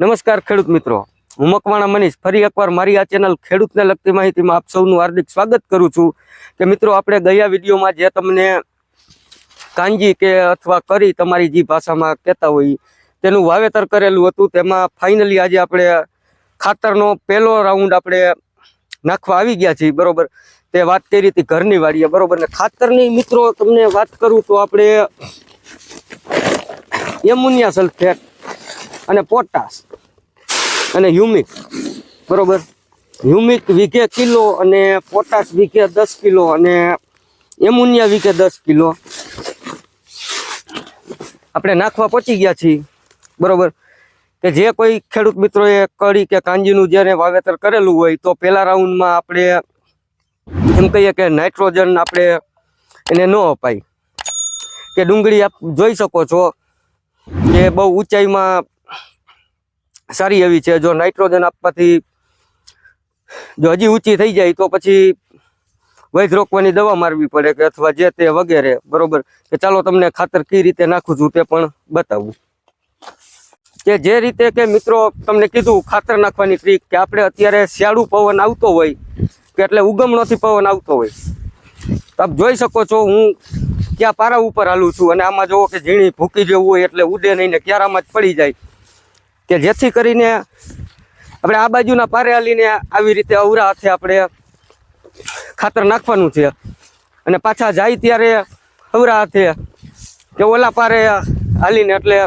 નમસ્કાર ખેડૂત મિત્રો, હું મકવાણા મનીષ ફરી એકવાર મારી આ ચેનલ ખેડૂતને લગતી માહિતીમાં આપ સૌનું હાર્દિક સ્વાગત કરું છું કે મિત્રો આપણે ગયા વિડીયોમાં જે તમને કાંજી કે અથવા કરી તમારી જે ભાષામાં કહેતા હોય તેનું વાવેતર કરેલું હતું, તેમાં ફાઇનલી આજે આપણે ખાતરનો પહેલો રાઉન્ડ આપણે નાખવા આવી ગયા છીએ બરોબર. તે વાત કરી હતી ઘરની વાડીએ બરોબર. ને ખાતરની મિત્રો તમને વાત કરું તો આપણે એમોનિયા સલ્ફેટ અને પોટાશ અને હ્યુમિક બરોબર. હ્યુમિક વીઘે કિલો અને પોટાશ વીઘે 10 કિલો અને એમોનિયા વીઘે 10 કિલો આપણે નાખવા પહોંચી ગયા છીએ બરોબર. કે જે કોઈ ખેડૂત મિત્રોએ કડી કે કાંજીનું જ્યારે વાવેતર કરેલું હોય તો પહેલા રાઉન્ડમાં આપણે એમ કહીએ કે નાઇટ્રોજન આપણે એને ન અપાય. કે ડુંગળી આપ જોઈ શકો છો કે બહુ ઊંચાઈમાં સારી એવી છે. જો નાઇટ્રોજન આપવાથી જો હજી ઊંચી થઈ જાય તો પછી વૈધ રોકવાની દવા મારવી પડે કે અથવા જે તે વગેરે બરોબર. કે ચાલો તમને ખાતર કઈ રીતે નાખું છું તે પણ બતાવું. કે જે રીતે કે મિત્રો તમને કીધું ખાતર નાખવાની ટ્રીક કે આપણે અત્યારે શિયાળુ પવન આવતો હોય કે એટલે ઉગમણોથી પવન આવતો હોય તો આપ જોઈ શકો છો હું ક્યાં પારા ઉપર હાલું છું અને આમાં જોવો કે ઝીણી ભૂકી જેવું હોય એટલે ઉડે નહીં ને ક્યારામાં જ પડી જાય. કે જેથી કરીને આપણે આ બાજુના પારે હાલીને આવી રીતે અવરા હાથે આપણે ખાતર નાખવાનું છે અને પાછા જાય ત્યારે અવરા હાથે કે ઓલા પારે હાલીને એટલે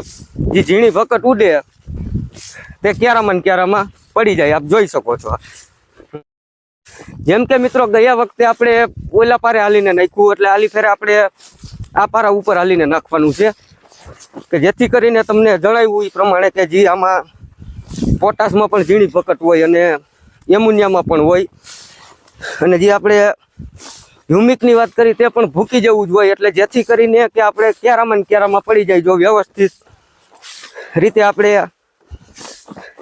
જે ઝીણી ભકટ ઉડે તે ક્યારામાં પડી જાય. આપ જોઈ શકો છો. જેમ કે મિત્રો ગયા વખતે આપણે ઓલા પારે હાલીને નાખ્યું એટલે આલી ફેરે આપણે આ પારા ઉપર હાલીને નાખવાનું છે કે જેથી કરીને તમને જણાવ્યું એ પ્રમાણે કે જે આમાં પોટાશમાં પણ ઝીણી ભકટ હોય અને એમોનિયામાં પણ હોય અને જે આપણે હ્યુમિકની વાત કરી તે પણ ભૂકી જવું જ હોય એટલે જેથી કરીને કે આપણે ક્યારામાં પડી જાય જો વ્યવસ્થિત રીતે આપણે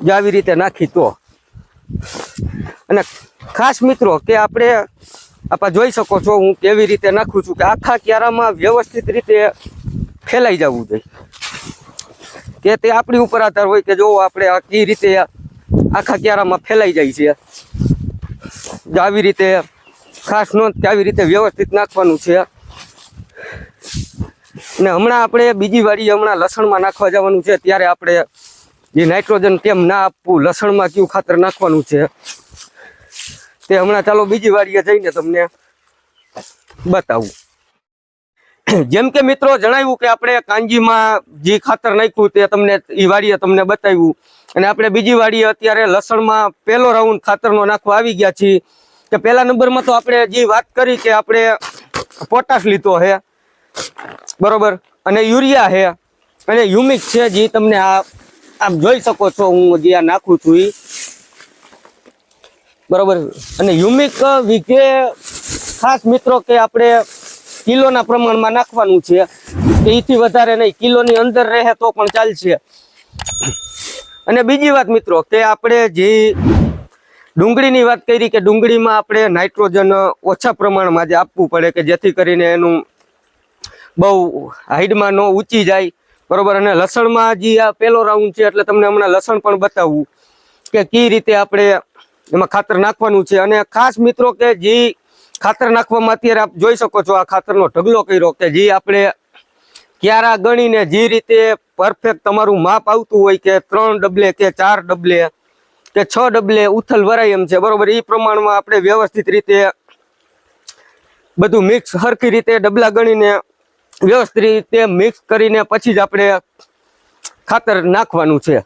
જો આવી રીતે નાખી તો. અને ખાસ મિત્રો કે આપણે જોઈ શકો છો હું કેવી રીતે નાખું છું કે આખા ક્યારામાં વ્યવસ્થિત રીતે ફેલાઈ જવું જોઈએ. કે તે આપણી ઉપર આધાર હોય કે જો આપણે આ કઈ રીતે આખા ક્યારામાં ફેલાઈ જાય છે. જો આવી રીતે ખાસ નોંધ કે આવી રીતે વ્યવસ્થિત નાખવાનું છે. અને હમણાં આપણે બીજી વાડી હમણાં લસણમાં નાખવા જવાનું છે ત્યારે આપણે જે નાઇટ્રોજન કેમ ના આપવું, લસણમાં કયું ખાતર નાખવાનું છે તે હમણાં ચાલો બીજી વાડીએ જઈને તમને બતાવું. જેમ કે મિત્રો જણાવ્યું કે આપણે કાંજીમાં જે ખાતર નાખ્યું તે તમને એ વાડીએ તમને બતાવ્યું અને આપણે બીજી વાડીએ અત્યારે લસણમાં પહેલો રાઉન્ડ ખાતરનો નાખવા આવી ગયા છીએ. કે પહેલા નંબરમાં તો આપણે જે વાત કરી કે આપણે પોટાશ લીધો છે બરોબર અને યુરિયા છે અને હ્યુમિક છે જે તમને આપ જોઈ શકો છો હું જે આ નાખું છું એ બરોબર. અને હ્યુમિક વીઘે ખાસ મિત્રો કે આપણે કિલોના પ્રમાણમાં નાખવાનું છે કે એથી વધારે નહીં, કિલોની અંદર રહે તો પણ ચાલશે. અને બીજી વાત મિત્રો કે આપણે જે ડુંગળીની વાત કરી કે ડુંગળીમાં આપણે નાઇટ્રોજન ઓછા પ્રમાણમાં જ આપવું પડે કે જેથી કરીને એનું બહુ હાઈડમાં ન ઊંચી જાય બરોબર. અને લસણમાં જે આ પહેલો રાઉન્ડ છે એટલે તમને હમણાં લસણ પણ બતાવવું કે કઈ રીતે આપણે એમાં ખાતર નાખવાનું છે. અને ખાસ મિત્રો કે જે ખાતર નાખવામાં અત્યારે આપ જોઈ શકો છો આ ખાતરનો ઢગલો કર્યો કે જે આપણે ક્યારા ગણીને જે રીતે પરફેક્ટ તમારું માપ આવતું હોય કે 3 ડબલે કે 4 ડબલે કે 6 ડબલે ઉથલ ભરાય એમ છે બરોબર. એ પ્રમાણમાં આપણે વ્યવસ્થિત રીતે બધું મિક્સ સરખી રીતે ડબલા ગણીને વ્યવસ્થિત રીતે મિક્સ કરીને પછી જ આપણે ખાતર નાખવાનું છે.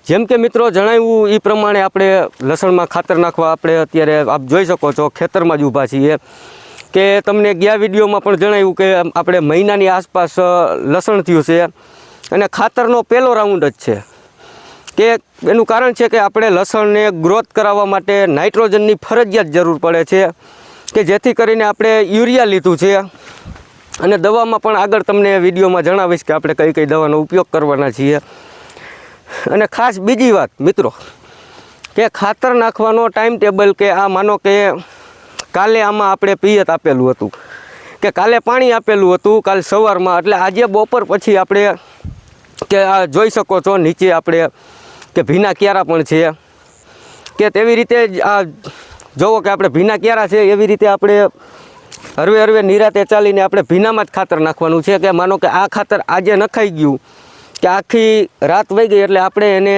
જેમ કે મિત્રો જણાવ્યું એ પ્રમાણે આપણે લસણમાં ખાતર નાખવા આપણે અત્યારે આપ જોઈ શકો છો ખેતરમાં જ ઊભા છીએ. કે તમને ગયા વિડીયોમાં પણ જણાવ્યું કે આપણે મહિનાની આસપાસ લસણ થયું છે અને ખાતરનો પહેલો રાઉન્ડ જ છે. કે એનું કારણ છે કે આપણે લસણને ગ્રોથ કરાવવા માટે નાઇટ્રોજનની ફરજિયાત જરૂર પડે છે કે જેથી કરીને આપણે યુરિયા લીધું છે. અને દવામાં પણ આગળ તમને વિડીયોમાં જણાવીશ કે આપણે કઈ કઈ દવાનો ઉપયોગ કરવાના છીએ. અને ખાસ બીજી વાત મિત્રો કે ખાતર નાખવાનો ટાઈમ ટેબલ કે આ માનો કે કાલે આમાં આપણે પિયત આપેલું હતું કે કાલે પાણી આપેલું હતું કાલ સવારમાં એટલે આજે બપોર પછી આપણે કે આ જોઈ શકો છો નીચે આપણે કે ભીના ક્યારા પણ છે, કે તેવી રીતે જ આ જોવો કે આપણે ભીના ક્યારા છે એવી રીતે આપણે હરવે હરવે નિરાતે ચાલીને આપણે ભીનામાં જ ખાતર નાખવાનું છે. કે માનો કે આ ખાતર આજે નખાઈ ગયું કે આખી રાત વહી ગઈ એટલે આપણે એને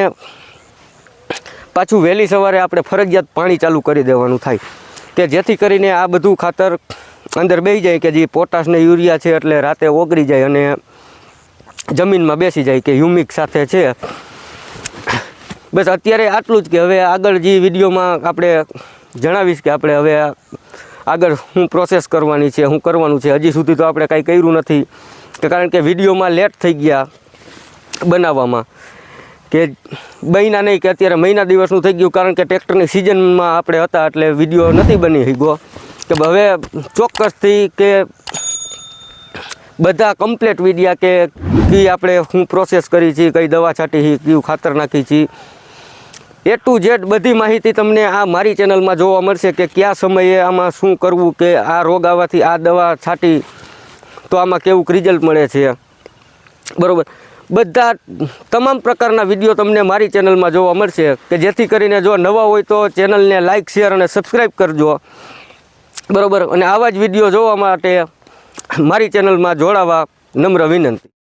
પાછું વહેલી સવારે આપણે ફરજિયાત પાણી ચાલુ કરી દેવાનું થાય, કે જેથી કરીને આ બધું ખાતર અંદર બેસી જાય, કે જે પોટાશ ને યુરિયા છે એટલે રાતે ઓગળી જાય અને જમીનમાં બેસી જાય, કે હ્યુમિક સાથે છે. બસ અત્યારે આટલું જ, કે હવે આગળ જે વિડીયોમાં આપણે જણાવીશ કે આપણે હવે આગળ શું પ્રોસેસ કરવાની છે, શું કરવાનું છે. હજી સુધી તો આપણે કાંઈ કર્યું નથી, કે કારણ કે વિડીયોમાં લેટ થઈ ગયા બનાવવામાં, કે મહિના નહીં કે અત્યારે મહિના દિવસનું થઈ ગયું, કારણ કે ટ્રેક્ટરની સિઝનમાં આપણે હતા એટલે વિડીયો નથી બની શક્યો. કે હવે ચોક્કસથી કે બધા કમ્પ્લીટ વિડીયા કે કઈ આપણે શું પ્રોસેસ કરી છે, કઈ દવા છાંટી છે, કયું ખાતર નાખી છે, A to Z બધી માહિતી તમને આ મારી ચેનલમાં જોવા મળશે. કે કયા સમયે આમાં શું કરવું, કે આ રોગ આવવાથી આ દવા છાંટી તો આમાં કેવું રિઝલ્ટ મળે છે, બરાબર. બધા તમામ પ્રકારના વિડીયો તમને મારી ચેનલમાં જોવા મળશે, કે જેથી કરીને જો નવા હોય તો ચેનલને લાઇક, શેર અને સબસ્ક્રાઈબ કરજો, બરાબર. અને આવા જ વિડીયો જોવા માટે મારી ચેનલમાં જોડાવા નમ્ર વિનંતી.